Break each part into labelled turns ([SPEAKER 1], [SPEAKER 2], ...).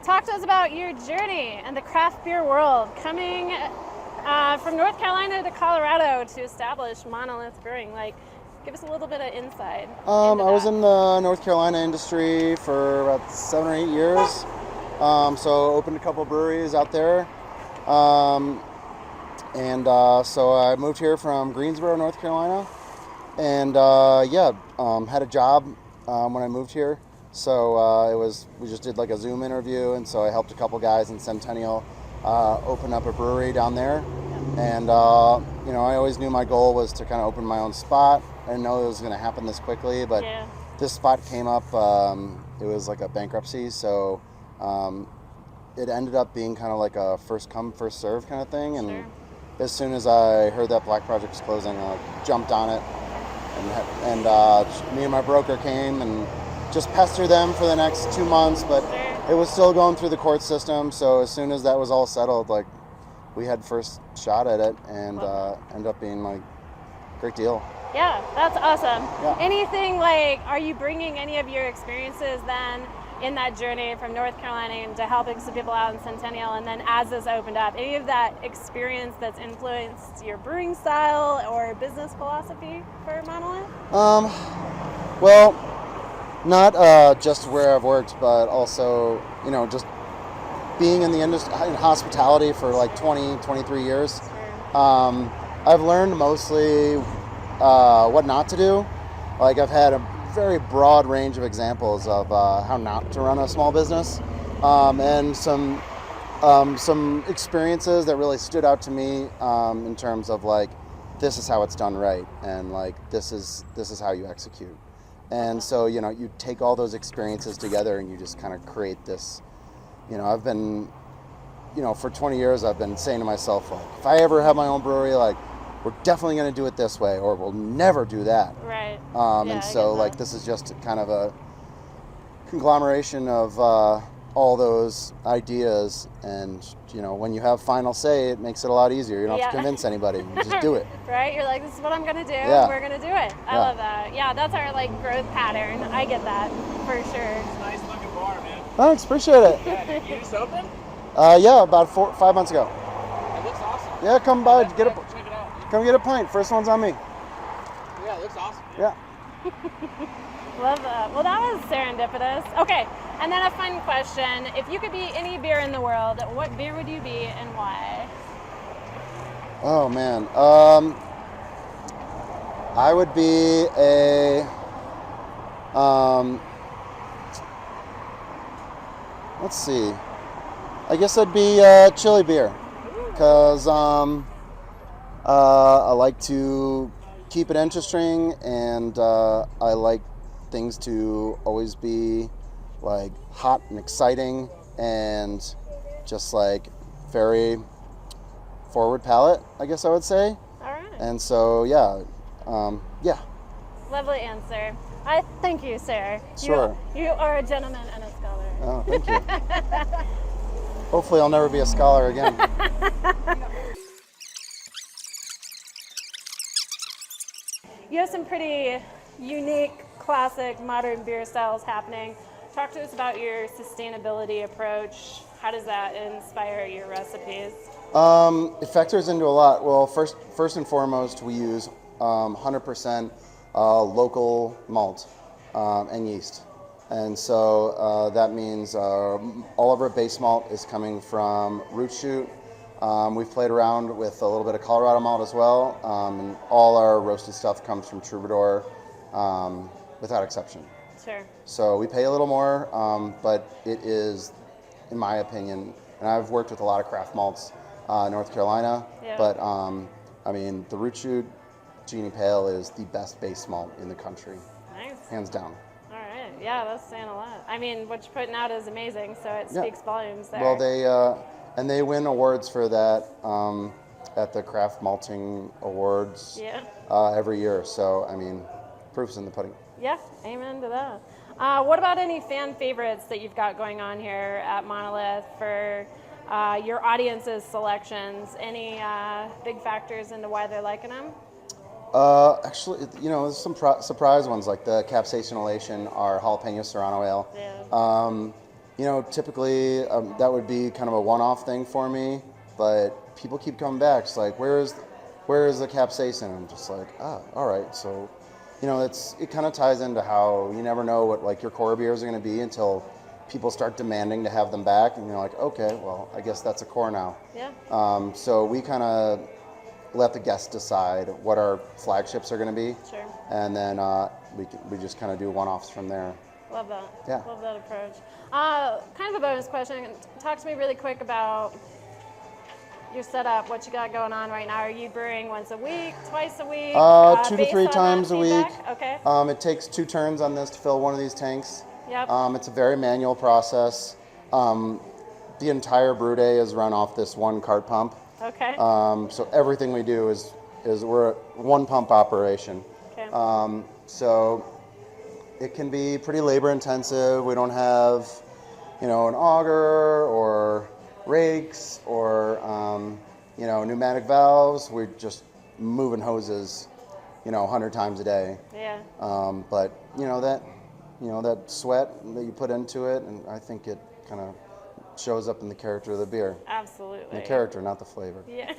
[SPEAKER 1] talk to us about your journey in the craft beer world, coming from North Carolina to Colorado to establish Monolith Brewing. Like, give us a little bit of insight.
[SPEAKER 2] I was in the North Carolina industry for about 7 or 8 years. So opened a couple breweries out there. So I moved here from Greensboro, North Carolina. And had a job when I moved here. So we just did like a Zoom interview, and so I helped a couple guys in Centennial open up a brewery down there. And I always knew my goal was to kind of open my own spot. I didn't know it was going to happen this quickly, but this spot came up. It was like a bankruptcy, so it ended up being kind of like a first come, first serve kind of thing. And as soon as I heard that Black Project was closing, I jumped on it. And me and my broker came and just pestered them for the next 2 months, but it was still going through the court system. So as soon as that was all settled, like, we had first shot at it, and ended up being like great deal.
[SPEAKER 1] Yeah, that's awesome.
[SPEAKER 2] Yeah.
[SPEAKER 1] Anything like, are you bringing any of your experiences then in that journey from North Carolina into helping some people out in Centennial, and then as this opened up, any of that experience that's influenced your brewing style or business philosophy for Monolith?
[SPEAKER 2] Well, not just where I've worked, but also, just being in the industry, in hospitality for like 20, 23 years. I've learned mostly what not to do. Like, I've had a very broad range of examples of how not to run a small business, and some experiences that really stood out to me in terms of like, this is how it's done right, and like this is how you execute. And so you take all those experiences together and you just kind of create this. I've been, for 20 years I've been saying to myself, like, if I ever have my own brewery, like, we're definitely going to do it this way, or we'll never do that.
[SPEAKER 1] Right.
[SPEAKER 2] And so, like, this is just kind of a conglomeration of all those ideas, and when you have final say, it makes it a lot easier. You don't have to convince anybody. You just do it.
[SPEAKER 1] Right? You're like, this is what I'm going to do.
[SPEAKER 2] Yeah.
[SPEAKER 1] We're going to do it. I love that. Yeah, that's our like growth pattern. I get that for sure.
[SPEAKER 3] It's a nice looking bar, man.
[SPEAKER 2] Thanks, appreciate it.
[SPEAKER 3] Yeah, you just opened?
[SPEAKER 2] About 5 months ago.
[SPEAKER 3] It looks awesome.
[SPEAKER 2] Yeah, come by,
[SPEAKER 3] Check it out.
[SPEAKER 2] come get a pint. First one's on me.
[SPEAKER 3] Yeah, it looks awesome.
[SPEAKER 2] Yeah.
[SPEAKER 1] Love that. Well, that was serendipitous. Okay, and then a fun question. If you could be any beer in the world, what beer would you be and why?
[SPEAKER 2] Oh, man. I would be a... let's see. I guess I'd be chili beer, because I like to keep it interesting, and I like things to always be like hot and exciting, and just like very forward palate, I guess I would say.
[SPEAKER 1] All right.
[SPEAKER 2] And so yeah.
[SPEAKER 1] Lovely answer. I thank you, sir.
[SPEAKER 2] Sure.
[SPEAKER 1] You are a gentleman and a scholar.
[SPEAKER 2] Oh, thank you. Hopefully I'll never be a scholar again.
[SPEAKER 1] You have some pretty unique, classic, modern beer styles happening. Talk to us about your sustainability approach. How does that inspire your recipes?
[SPEAKER 2] It factors into a lot. Well, first and foremost, we use 100% local malt and yeast. And so that means all of our base malt is coming from root shoot. We've played around with a little bit of Colorado malt as well, and all our roasted stuff comes from Troubadour, without exception.
[SPEAKER 1] Sure.
[SPEAKER 2] So we pay a little more, but it is, in my opinion, and I've worked with a lot of craft malts in North Carolina, but I mean, the root shoot Genie Pale is the best base malt in the country.
[SPEAKER 1] Nice.
[SPEAKER 2] Hands down.
[SPEAKER 1] All right. Yeah, that's saying a lot. I mean, what you're putting out is amazing, so it speaks volumes there.
[SPEAKER 2] Well, they win awards for that at the Craft Malting Awards every year. So, I mean, proof's in the pudding.
[SPEAKER 1] Yeah, amen to that. What about any fan favorites that you've got going on here at Monolith for your audience's selections? Any big factors into why they're liking them?
[SPEAKER 2] Actually, there's some surprise ones, like the Capsaicin Elation, our jalapeno Serrano ale.
[SPEAKER 1] Yeah.
[SPEAKER 2] typically that would be kind of a one-off thing for me, but people keep coming back. It's like, where is the capsaicin? I'm just like, all right. So, it kind of ties into how you never know what like your core beers are going to be until people start demanding to have them back, and you're like, okay, well, I guess that's a core now.
[SPEAKER 1] Yeah.
[SPEAKER 2] So we kind of let the guests decide what our flagships are going to be.
[SPEAKER 1] Sure.
[SPEAKER 2] And then we just kind of do one-offs from there.
[SPEAKER 1] Love that.
[SPEAKER 2] Yeah.
[SPEAKER 1] Love that approach. Kind of a bonus question. Talk to me really quick about your setup, what you got going on right now. Are you brewing once a week, twice a week?
[SPEAKER 2] 2 to 3 times a week.
[SPEAKER 1] Okay.
[SPEAKER 2] It takes 2 turns on this to fill one of these tanks.
[SPEAKER 1] Yep.
[SPEAKER 2] It's a very manual process. The entire brew day is run off this one cart pump.
[SPEAKER 1] Okay.
[SPEAKER 2] So everything we do is we're a one pump operation.
[SPEAKER 1] Okay.
[SPEAKER 2] So it can be pretty labor intensive. We don't have, an auger or rakes or, pneumatic valves. We're just moving hoses, 100 times a day.
[SPEAKER 1] Yeah.
[SPEAKER 2] But that sweat that you put into it, and I think it kind of shows up in the character of the beer.
[SPEAKER 1] Absolutely.
[SPEAKER 2] The character, not the flavor.
[SPEAKER 1] Yeah.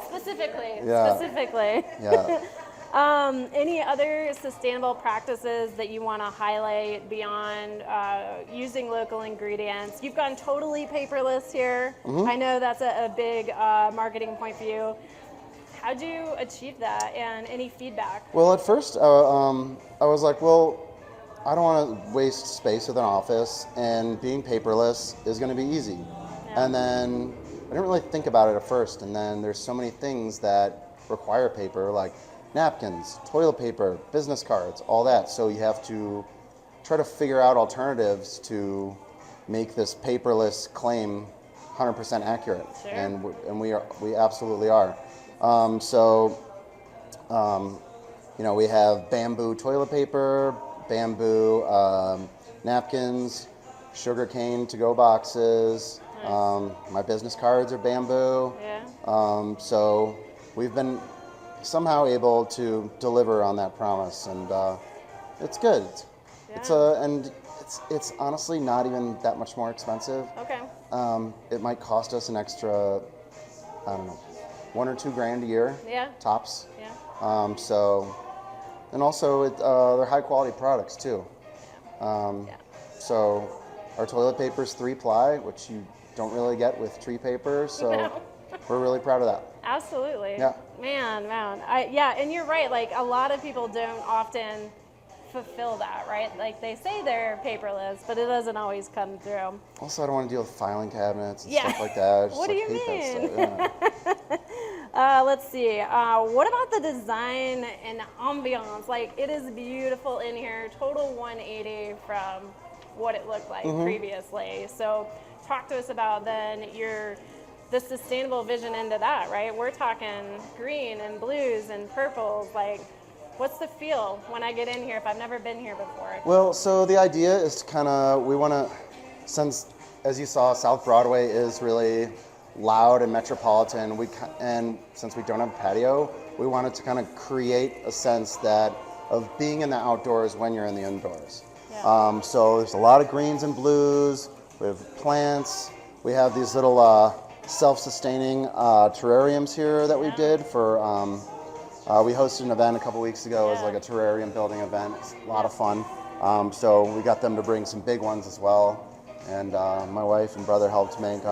[SPEAKER 1] Specifically.
[SPEAKER 2] Yeah.
[SPEAKER 1] Specifically.
[SPEAKER 2] Yeah.
[SPEAKER 1] Any other sustainable practices that you want to highlight beyond using local ingredients? You've gone totally paperless here.
[SPEAKER 2] Mm-hmm.
[SPEAKER 1] I know that's a big marketing point for you. How'd you achieve that, and any feedback?
[SPEAKER 2] Well, at first, I was like, well, I don't want to waste space with an office, and being paperless is going to be easy.
[SPEAKER 1] Yeah.
[SPEAKER 2] And then I didn't really think about it at first, and then there's so many things that require paper, like napkins, toilet paper, business cards, all that. So you have to try to figure out alternatives to make this paperless claim 100% accurate.
[SPEAKER 1] Sure.
[SPEAKER 2] And we absolutely are. We have bamboo toilet paper, bamboo napkins, sugar cane to-go boxes.
[SPEAKER 1] Nice.
[SPEAKER 2] My business cards are bamboo.
[SPEAKER 1] Yeah.
[SPEAKER 2] So we've been somehow able to deliver on that promise, and it's good.
[SPEAKER 1] Yeah.
[SPEAKER 2] It's honestly not even that much more expensive.
[SPEAKER 1] Okay.
[SPEAKER 2] It might cost us an extra, I don't know, $1 or $2 grand a year.
[SPEAKER 1] Yeah.
[SPEAKER 2] Tops.
[SPEAKER 1] Yeah.
[SPEAKER 2] And also they're high quality products too. So our toilet paper is 3-ply, which you don't really get with tree paper. So
[SPEAKER 1] No.
[SPEAKER 2] we're really proud of that.
[SPEAKER 1] Absolutely.
[SPEAKER 2] Yeah.
[SPEAKER 1] Man. And you're right. Like, a lot of people don't often fulfill that, right? Like, they say they're paperless, but it doesn't always come through.
[SPEAKER 2] Also, I don't want to deal with filing cabinets and
[SPEAKER 1] Yeah.
[SPEAKER 2] stuff like that. I just,
[SPEAKER 1] What do you
[SPEAKER 2] hate
[SPEAKER 1] mean?
[SPEAKER 2] that stuff. Yeah.
[SPEAKER 1] Let's see. What about the design and ambiance? Like, it is beautiful in here. Total 180 from what it looked like previously. So talk to us about then the sustainable vision into that, right? We're talking green and blues and purples. Like, what's the feel when I get in here if I've never been here before?
[SPEAKER 2] Well, so the idea is to we want to, since, as you saw, South Broadway is really loud and metropolitan, and since we don't have a patio, we wanted to kind of create a sense of being in the outdoors when you're in the indoors.
[SPEAKER 1] Yeah.
[SPEAKER 2] So there's a lot of greens and blues. We have plants. We have these little self-sustaining terrariums here that we did for. We hosted an event a couple weeks ago. It was like a terrarium building event. It's a lot of fun. So we got them to bring some big ones as well, and my wife and brother helped make.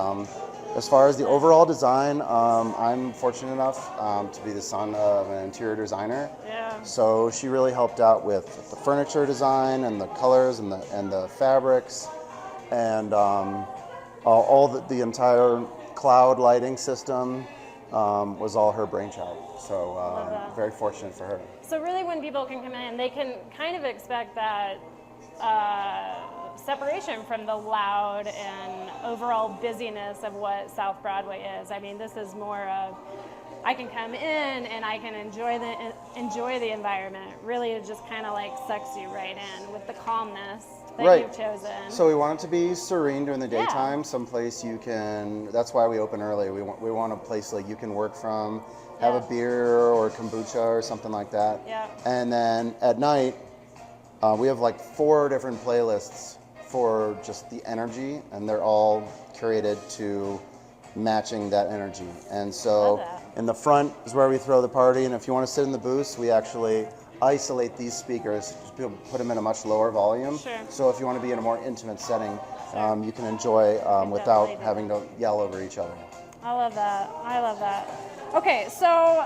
[SPEAKER 2] As far as the overall design, I'm fortunate enough to be the son of an interior designer.
[SPEAKER 1] Yeah.
[SPEAKER 2] So she really helped out with the furniture design and the colors and the fabrics, and all the entire cloud lighting system was all her brainchild. So very fortunate for her.
[SPEAKER 1] So really, when people can come in, they can kind of expect that separation from the loud and overall busyness of what South Broadway is. I mean, this is more of, I can come in and I can enjoy the environment. Really, it just kind of like sucks you right in with the calmness that you've chosen.
[SPEAKER 2] So we want it to be serene during the daytime, someplace you can, that's why we open early. We want a place like you can work from, have a beer or kombucha or something like that.
[SPEAKER 1] Yeah.
[SPEAKER 2] And then at night, we have like 4 different playlists for just the energy, and they're all curated to matching that energy. And so
[SPEAKER 1] Love that.
[SPEAKER 2] in the front is where we throw the party, and if you want to sit in the booth, we actually isolate these speakers, put them in a much lower volume.
[SPEAKER 1] Sure.
[SPEAKER 2] So if you want to be in a more intimate setting, you can enjoy without
[SPEAKER 1] definitely do
[SPEAKER 2] having to yell over each other.
[SPEAKER 1] I love that. I love that. Okay, so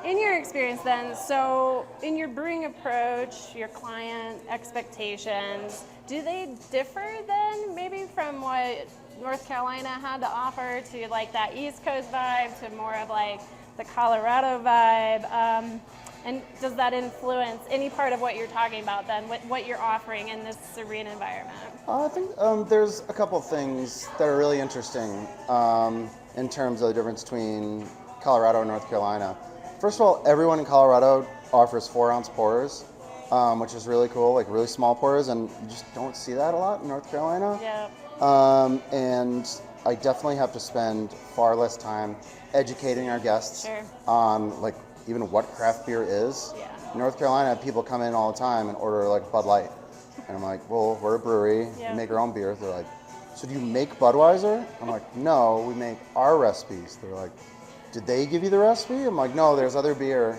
[SPEAKER 1] in your experience then, so in your brewing approach, your client expectations, do they differ then maybe from what North Carolina had to offer to like that East Coast vibe to more of like the Colorado vibe? And does that influence any part of what you're talking about then, what you're offering in this serene environment?
[SPEAKER 2] I think there's a couple of things that are really interesting in terms of the difference between Colorado and North Carolina. First of all, everyone in Colorado offers 4-ounce pourers, which is really cool, like really small pourers, and you just don't see that a lot in North Carolina.
[SPEAKER 1] Yeah.
[SPEAKER 2] And I definitely have to spend far less time educating our guests
[SPEAKER 1] Sure.
[SPEAKER 2] on like even what craft beer is.
[SPEAKER 1] Yeah.
[SPEAKER 2] In North Carolina, people come in all the time and order like Bud Light. And I'm like, well, we're a brewery,
[SPEAKER 1] Yeah.
[SPEAKER 2] we make our own beer. They're like, so do you make Budweiser? I'm like, no, we make our recipes. They're like, did they give you the recipe? I'm like, no, there's other beer.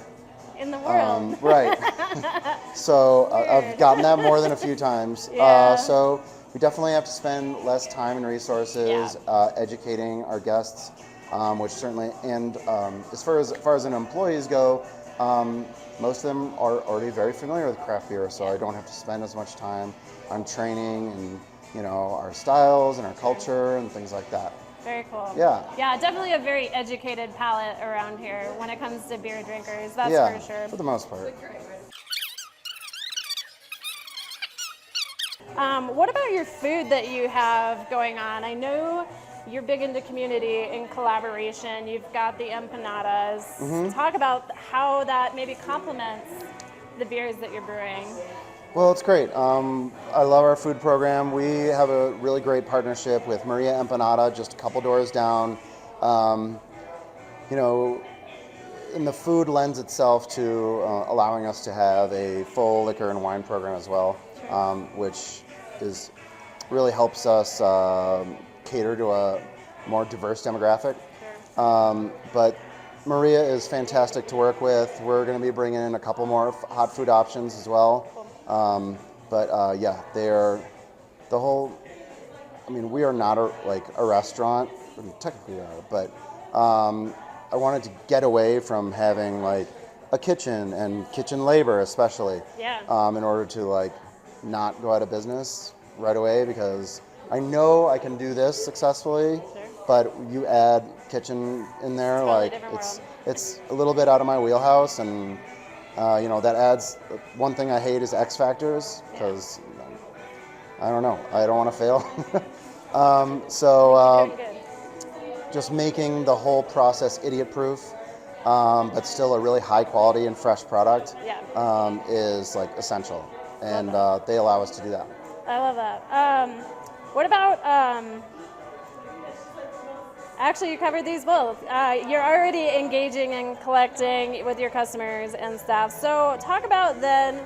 [SPEAKER 1] In the world.
[SPEAKER 2] Right. So I've
[SPEAKER 1] Weird.
[SPEAKER 2] gotten that more than a few times.
[SPEAKER 1] Yeah.
[SPEAKER 2] So we definitely have to spend less time and resources educating our guests, which certainly, and as far as an employees go, most of them are already very familiar with craft beer, so I don't have to spend as much time on training and our styles and our culture and things like that.
[SPEAKER 1] Very cool.
[SPEAKER 2] Yeah.
[SPEAKER 1] Yeah, definitely a very educated palate around here when it comes to beer drinkers, that's
[SPEAKER 2] Yeah,
[SPEAKER 1] for sure.
[SPEAKER 2] for the most part.
[SPEAKER 1] What about your food that you have going on? I know you're big into community and collaboration. You've got the empanadas.
[SPEAKER 2] Mm-hmm.
[SPEAKER 1] Talk about how that maybe complements the beers that you're brewing.
[SPEAKER 2] Well, it's great. I love our food program. We have a really great partnership with Maria Empanada, just a couple doors down. And the food lends itself to allowing us to have a full liquor and wine program as well, which really helps us cater to a more diverse demographic.
[SPEAKER 1] Sure.
[SPEAKER 2] But Maria is fantastic to work with. We're going to be bringing in a couple more hot food options as well. They're the whole. I mean, we are not a restaurant. I mean, technically we are, but I wanted to get away from having like a kitchen and kitchen labor, especially.
[SPEAKER 1] Yeah.
[SPEAKER 2] In order to not go out of business right away, because I know I can do this successfully.
[SPEAKER 1] Sure.
[SPEAKER 2] But you add kitchen in there,
[SPEAKER 1] Totally different
[SPEAKER 2] it's a little bit out of my wheelhouse, and that adds. One thing I hate is X factors, because I don't know, I don't want to fail.
[SPEAKER 1] Very good.
[SPEAKER 2] Just making the whole process idiot-proof, but still a really high quality and fresh product is essential, and they allow us to do that.
[SPEAKER 1] I love that. What about, actually you covered these both. You're already engaging and collecting with your customers and stuff. So talk about then,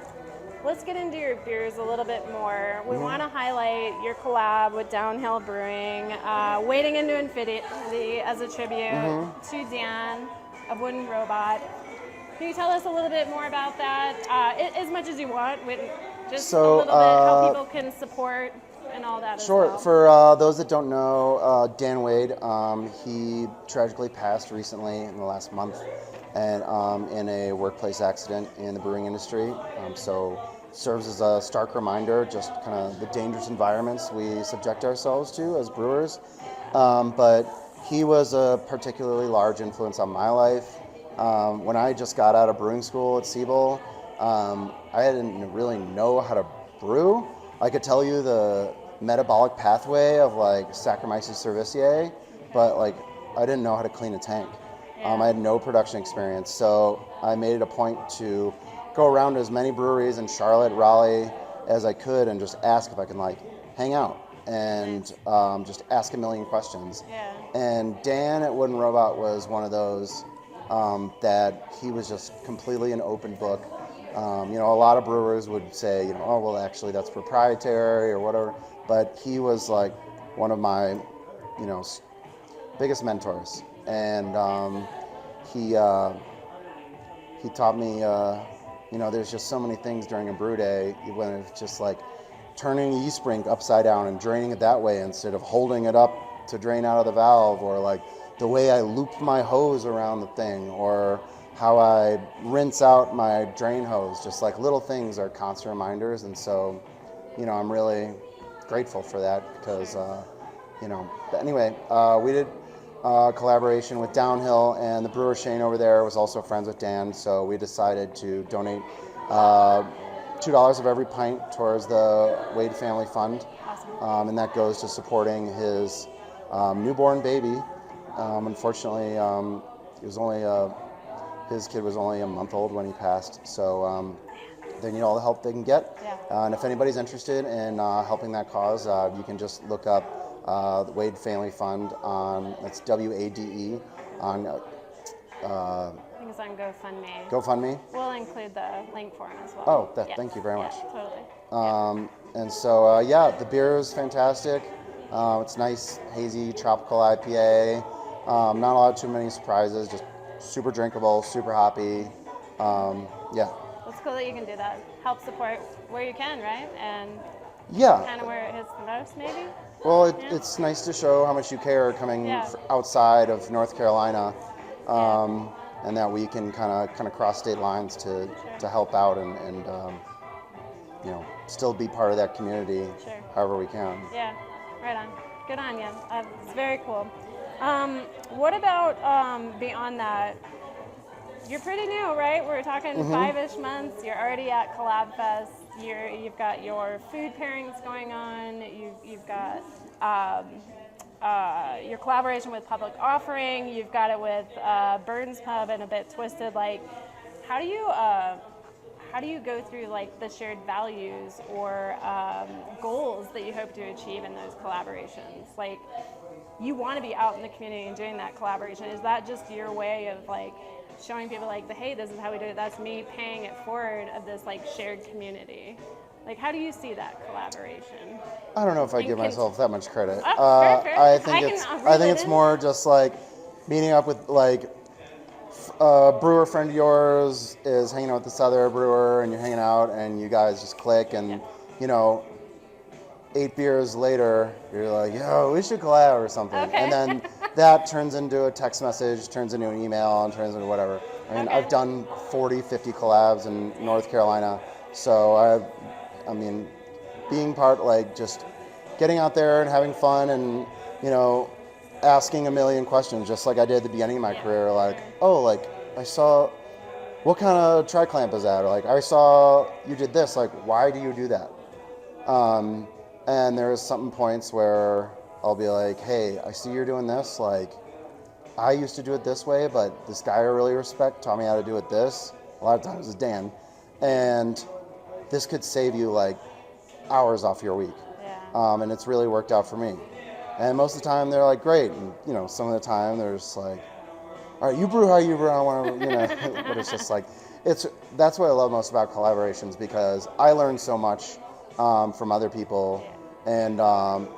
[SPEAKER 1] let's get into your beers a little bit more. We want to highlight your collab with Downhill Brewing, Wading into Infinity as a tribute to Dan of Wooden Robot. Can you tell us a little bit more about that? As much as you want, just a little bit how people can support and all that as well.
[SPEAKER 2] Sure. For those that don't know, Dan Wade, he tragically passed recently in the last month, and in a workplace accident in the brewing industry. So serves as a stark reminder, just kind of the dangerous environments we subject ourselves to as brewers. But he was a particularly large influence on my life. When I just got out of brewing school at Siebel, I didn't really know how to brew. I could tell you the metabolic pathway of Saccharomyces cerevisiae, but I didn't know how to clean a tank. I had no production experience, so I made it a point to go around to as many breweries in Charlotte, Raleigh as I could, and just ask if I can hang out and just ask a million questions.
[SPEAKER 1] Yeah.
[SPEAKER 2] And Dan at Wooden Robot was one of those that he was just completely an open book. A lot of brewers would say, oh, well, actually that's proprietary or whatever. But he was like one of my, biggest mentors. And he taught me, there's just so many things during a brew day when it's just like turning a yeast drink upside down and draining it that way instead of holding it up to drain out of the valve, or like the way I loop my hose around the thing, or how I rinse out my drain hose. Just like little things are constant reminders. And so, I'm really grateful for that because, but anyway, we did collaboration with Downhill, and the brewer Shane over there was also friends with Dan, so we decided to donate $2 of every pint towards the Wade Family Fund.
[SPEAKER 1] Awesome.
[SPEAKER 2] And that goes to supporting his newborn baby. Unfortunately, his kid was only a month old when he passed, so they need all the help they can get.
[SPEAKER 1] Yeah.
[SPEAKER 2] And if anybody's interested in helping that cause, you can just look up the Wade Family Fund that's WADE on
[SPEAKER 1] I think it's on GoFundMe.
[SPEAKER 2] GoFundMe.
[SPEAKER 1] We'll include the link for him as well.
[SPEAKER 2] Oh,
[SPEAKER 1] Yes.
[SPEAKER 2] Thank you very much.
[SPEAKER 1] Yeah, totally.
[SPEAKER 2] And so, the beer is fantastic. It's nice, hazy, tropical IPA. Not too many surprises, just super drinkable, super hoppy.
[SPEAKER 1] It's cool that you can do that. Help support where you can, right? And
[SPEAKER 2] Yeah.
[SPEAKER 1] kind of where it hits the most, maybe?
[SPEAKER 2] Well, it's nice to show how much you care coming outside of North Carolina, and that we can kind of cross state lines to help out and still be part of that community however we can.
[SPEAKER 1] Yeah, right on. Good on you. It's very cool. What about beyond that? You're pretty new, right? We're talking 5-ish months. You're already at Collab Fest. You've got your food pairings going on. You've got your collaboration with Public Offering. You've got it with Burns Pub and A Bit Twisted. Like, how do you go through like the shared values or goals that you hope to achieve in those collaborations? Like, you want to be out in the community and doing that collaboration. Is that just your way of like showing people like, hey, this is how we do it? That's me paying it forward of this like shared community. Like, how do you see that collaboration?
[SPEAKER 2] I don't know if I give myself that much credit.
[SPEAKER 1] Fair.
[SPEAKER 2] I think it's more just like meeting up with like a brewer friend of yours is hanging out with this other brewer, and you're hanging out, and you guys just click, and 8 beers later, you're like, yo, we should collab or something.
[SPEAKER 1] Okay.
[SPEAKER 2] And then that turns into a text message, turns into an email, and turns into whatever. I mean, I've done 40, 50 collabs in North Carolina. So, being part, like, just getting out there and having fun and, asking a million questions, just like I did at the beginning of my career. Like, oh, like, I saw, what kind of tri-clamp is that? Or, like, I saw you did this. Like, why do you do that? And there's some points where I'll be like, hey, I see you're doing this. Like, I used to do it this way, but this guy I really respect taught me how to do it this. A lot of times it's Dan. And this could save you like hours off your week.
[SPEAKER 1] Yeah.
[SPEAKER 2] And it's really worked out for me. And most of the time they're like, great. And, some of the time they're just like, all right, you brew how you brew. I want to, but it's just like, that's what I love most about collaborations, because I learn so much from other people. And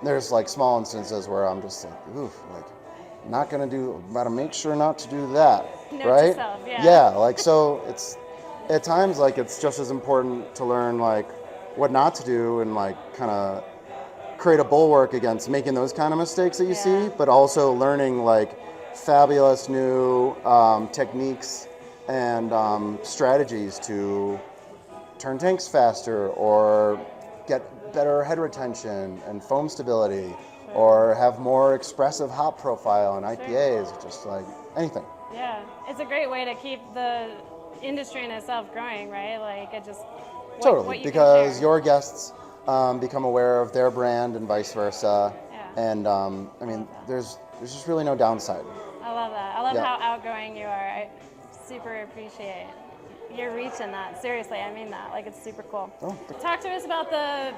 [SPEAKER 2] there's like small instances where I'm just like, oof, like, gotta make sure not to do that, right?
[SPEAKER 1] Self,
[SPEAKER 2] Like, so it's at times like it's just as important to learn like what not to do and like kind of create a bulwark against making those kind of mistakes that you see, but also learning like fabulous new techniques and strategies to turn tanks faster or get better head retention and foam stability, or have more expressive hop profile in IPAs, just like anything.
[SPEAKER 1] Yeah, it's a great way to keep the industry in itself growing, right? Like, it just
[SPEAKER 2] Totally, because your guests become aware of their brand and vice versa.
[SPEAKER 1] Yeah.
[SPEAKER 2] And there's just really no downside.
[SPEAKER 1] I love that. I love how outgoing you are. I super appreciate your reach in that. Seriously, I mean that. Like, it's super cool. Talk to us about the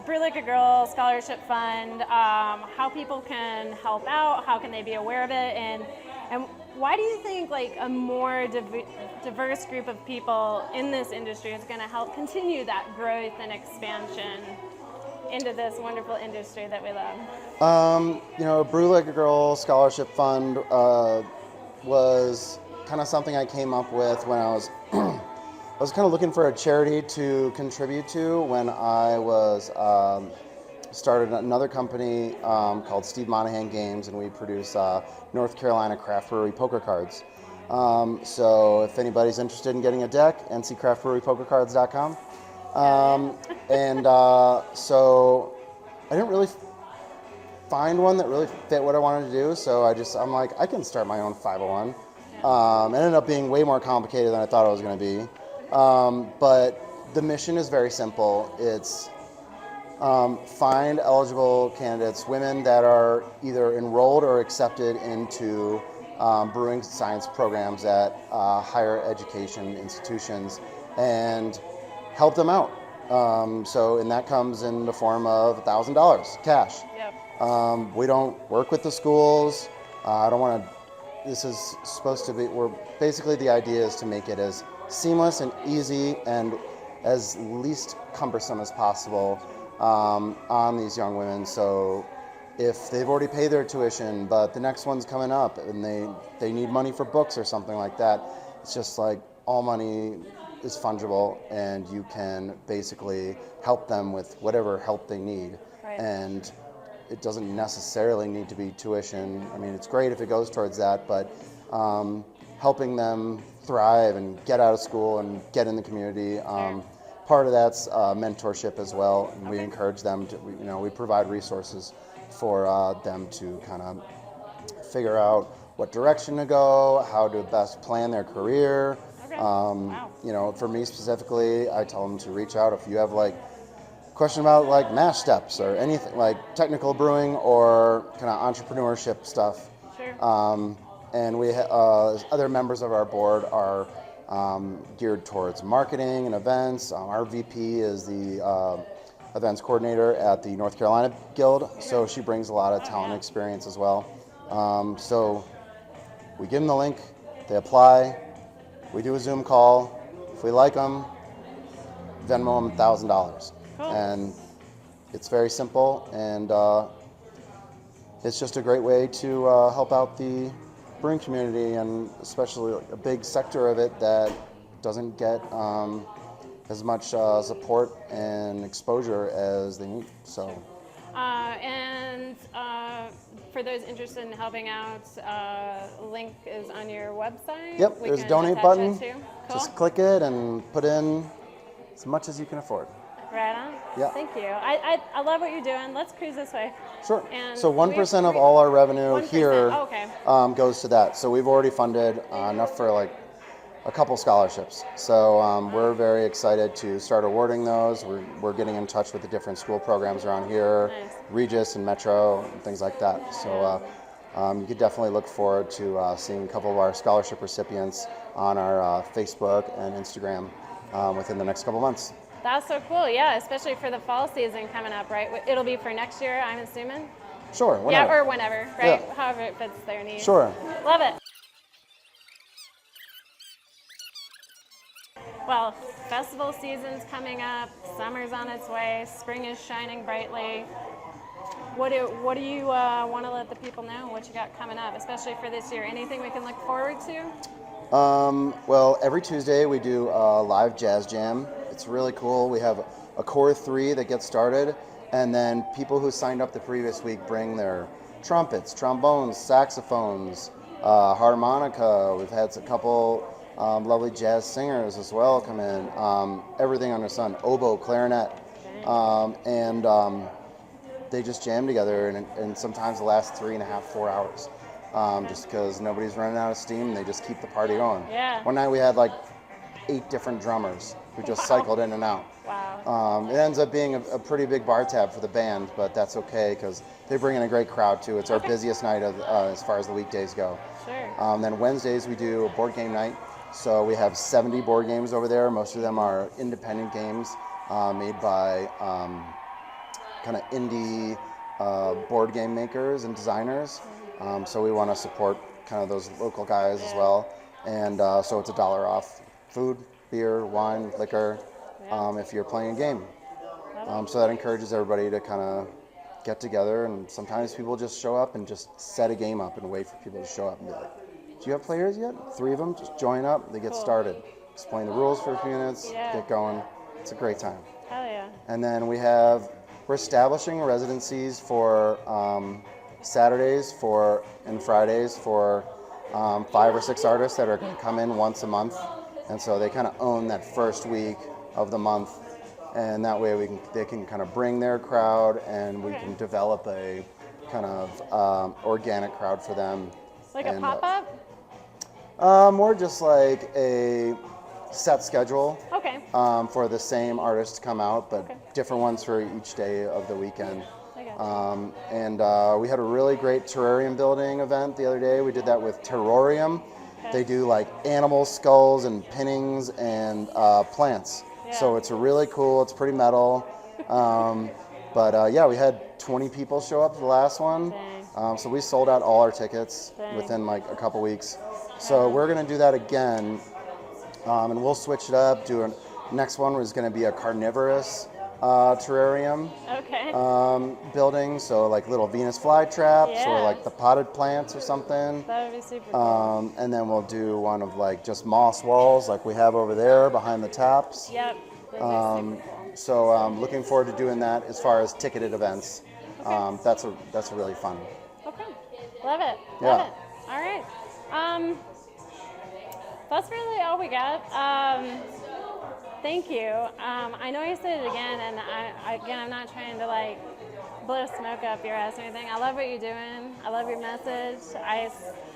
[SPEAKER 1] Brew Like a Girl Scholarship Fund, how people can help out, how can they be aware of it, and And why do you think like a more diverse group of people in this industry is going to help continue that growth and expansion into this wonderful industry that we love?
[SPEAKER 2] Brew Like a Girl Scholarship Fund was kind of something I came up with when I was I was kind of looking for a charity to contribute to when I was started another company called Steve Monahan Games, and we produce North Carolina craft brewery poker cards. So if anybody's interested in getting a deck, ncraftbrewerypokercards.com. So I didn't really find one that really fit what I wanted to do, so I'm like, I can start my own 501. It ended up being way more complicated than I thought it was going to be. But the mission is very simple. It's find eligible candidates, women that are either enrolled or accepted into brewing science programs at higher education institutions, and help them out. And that comes in the form of $1,000 cash.
[SPEAKER 1] Yep.
[SPEAKER 2] We don't work with the schools. I don't want to. This is supposed to be. We're basically, the idea is to make it as seamless and easy and as least cumbersome as possible on these young women. So if they've already paid their tuition, but the next one's coming up and they need money for books or something like that, it's just like all money is fungible, and you can basically help them with whatever help they need.
[SPEAKER 1] Right.
[SPEAKER 2] And it doesn't necessarily need to be tuition. I mean, it's great if it goes towards that, but helping them thrive and get out of school and get in the community. Part of that's mentorship as well, and we encourage them to, we provide resources for them to kind of figure out what direction to go, how to best plan their career.
[SPEAKER 1] Okay. Wow.
[SPEAKER 2] For me specifically, I tell them to reach out if you have like question about like mash steps or anything like technical brewing or kind of entrepreneurship stuff.
[SPEAKER 1] Sure.
[SPEAKER 2] And we other members of our board are geared towards marketing and events. Our VP is the events coordinator at the North Carolina Guild, so she brings a lot of talent experience as well. So we give them the link, they apply, we do a Zoom call. If we like them, Venmo them $1,000.
[SPEAKER 1] Cool.
[SPEAKER 2] And it's very simple, and it's just a great way to help out the brewing community, and especially a big sector of it that doesn't get as much support and exposure as they need. So.
[SPEAKER 1] For those interested in helping out, link is on your website.
[SPEAKER 2] Yep,
[SPEAKER 1] We
[SPEAKER 2] there's a
[SPEAKER 1] can
[SPEAKER 2] donate
[SPEAKER 1] attach
[SPEAKER 2] button.
[SPEAKER 1] it to. Cool.
[SPEAKER 2] Just click it and put in as much as you can afford.
[SPEAKER 1] Right on.
[SPEAKER 2] Yeah.
[SPEAKER 1] Thank you. I love what you're doing. Let's cruise this way.
[SPEAKER 2] Sure.
[SPEAKER 1] And
[SPEAKER 2] So 1% of all our revenue
[SPEAKER 1] 1%.
[SPEAKER 2] here
[SPEAKER 1] Oh, okay.
[SPEAKER 2] goes to that. So we've already funded enough for like a couple scholarships. So we're very excited to start awarding those. We're getting in touch with the different school programs around here,
[SPEAKER 1] Nice.
[SPEAKER 2] Regis and Metro, and things like that. So you could definitely look forward to seeing a couple of our scholarship recipients on our Facebook and Instagram within the next couple months.
[SPEAKER 1] That's so cool. Yeah, especially for the fall season coming up, right? It'll be for next year, I'm assuming.
[SPEAKER 2] Sure, whenever.
[SPEAKER 1] Yeah, or whenever, right?
[SPEAKER 2] Yeah.
[SPEAKER 1] However it fits their needs.
[SPEAKER 2] Sure.
[SPEAKER 1] Love it. Well, festival season's coming up, summer's on its way, spring is shining brightly. What do you want to let the people know? What you got coming up, especially for this year? Anything we can look forward to?
[SPEAKER 2] Well, every Tuesday we do a live jazz jam. It's really cool. We have a core 3 that gets started, and then people who signed up the previous week bring their trumpets, trombones, saxophones, harmonica. We've had a couple lovely jazz singers as well come in. Everything under the sun, oboe, clarinet, and they just jam together, and sometimes it lasts 3.5, 4 hours. Just because nobody's running out of steam, they just keep the party going.
[SPEAKER 1] Yeah.
[SPEAKER 2] One night we had like 8 different drummers who just cycled in and out.
[SPEAKER 1] Wow.
[SPEAKER 2] It ends up being a pretty big bar tab for the band, but that's okay because they bring in a great crowd too. It's our busiest night as far as the weekdays go.
[SPEAKER 1] Sure.
[SPEAKER 2] Then Wednesdays we do a board game night. So we have 70 board games over there. Most of them are independent games made by kind of indie board game makers and designers. So we want to support kind of those local guys as well. And so it's $1 off food, beer, wine, liquor, if you're playing a game. So that encourages everybody to kind of get together, and sometimes people just show up and just set a game up and wait for people to show up and be like, do you have players yet? 3 of them, just join up, they get started. Explain the rules for a few minutes, get going. It's a great time.
[SPEAKER 1] Hell yeah.
[SPEAKER 2] And then we're establishing residencies for Saturdays and Fridays for 5 or 6 artists that are going to come in once a month. And so they kind of own that first week of the month. And that way they can kind of bring their crowd, and we can develop a kind of organic crowd for them.
[SPEAKER 1] Like a pop-up?
[SPEAKER 2] More just like a set schedule.
[SPEAKER 1] Okay.
[SPEAKER 2] For the same artist to come out, but different ones for each day of the weekend. And we had a really great terrarium building event the other day. We did that with Terrarium. They do like animal skulls and pinnings and plants. So it's really cool. It's pretty metal. But we had 20 people show up to the last one. So we sold out all our tickets within like a couple weeks. So we're going to do that again. And we'll switch it up. Next one was going to be a carnivorous terrarium building. So like little Venus flytraps or like the potted plants or something.
[SPEAKER 1] That would be super cool.
[SPEAKER 2] And then we'll do one of like just moss walls like we have over there behind the taps.
[SPEAKER 1] Yep. Cool.
[SPEAKER 2] So I'm looking forward to doing that as far as ticketed events. That's a really fun.
[SPEAKER 1] Okay. Love it. Love it. All right. That's really all we got. Thank you. I know you said it again, and I'm not trying to like blow smoke up your ass or anything. I love what you're doing. I love your message.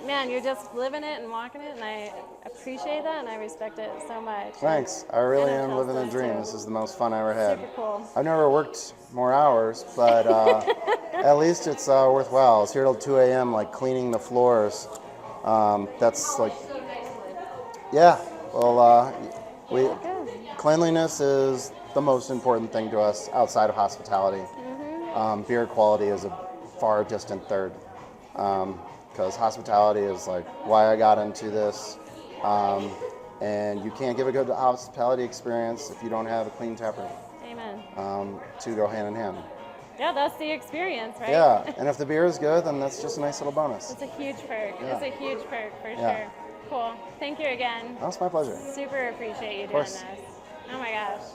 [SPEAKER 1] Man, you're just living it and walking it, and I appreciate that, and I respect it so much.
[SPEAKER 2] Thanks. I really am living the dream. This is the most fun I ever had.
[SPEAKER 1] Super cool.
[SPEAKER 2] I've never worked more hours, but at least it's worthwhile. I was here till 2 a.m. like cleaning the floors. That's like, cleanliness is the most important thing to us outside of hospitality. Beer quality is a far distant third, because hospitality is like why I got into this, and you can't give a good hospitality experience if you don't have a clean tap room.
[SPEAKER 1] Amen.
[SPEAKER 2] Two go hand in hand.
[SPEAKER 1] Yeah, that's the experience, right?
[SPEAKER 2] Yeah, and if the beer is good, then that's just a nice little bonus.
[SPEAKER 1] It's a huge perk. It's a huge perk for sure. Cool. Thank you again.
[SPEAKER 2] That's my pleasure.
[SPEAKER 1] Super appreciate you doing this. Oh my gosh.